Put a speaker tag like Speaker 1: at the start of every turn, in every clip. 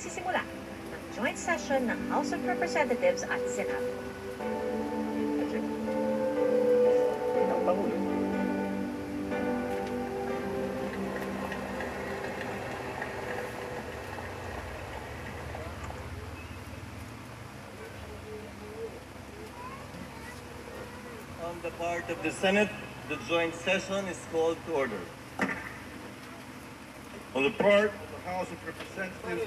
Speaker 1: magsisimula ng joint session ng House of Representatives at Senado.
Speaker 2: Ang Pangulo.
Speaker 3: On the part of the Senate, the joint session is called to order.
Speaker 2: On the part of the House of Representatives,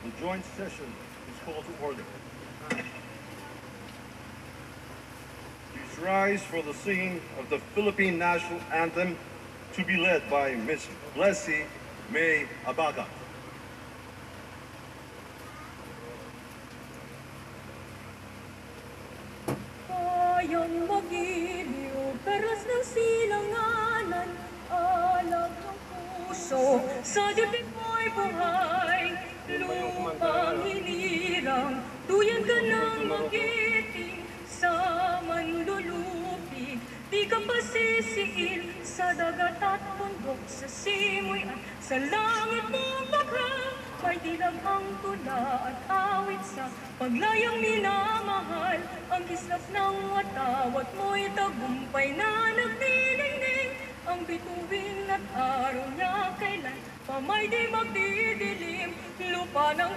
Speaker 2: the joint session is called to order. Please rise for the singing of the Philippine National Anthem to be led by Ms. Blessy May Abaga.
Speaker 4: Kayang magiliw, peras ng silanganan, alam ng puso, sa dibdib mo'y buhay, lupang hinirang, tuyan ka ng magiting, sa manlulupig, di ka pasisiil, sa dagat at bundok, sa simoy at sa langit mong bakha, may dilaghang tula at awit sa paglayang minamahal, ang kislap ng watawat mo'y tagumpay na nagniningning, ang bituin at araw niya kailan pa may di magdidilim, lupa ng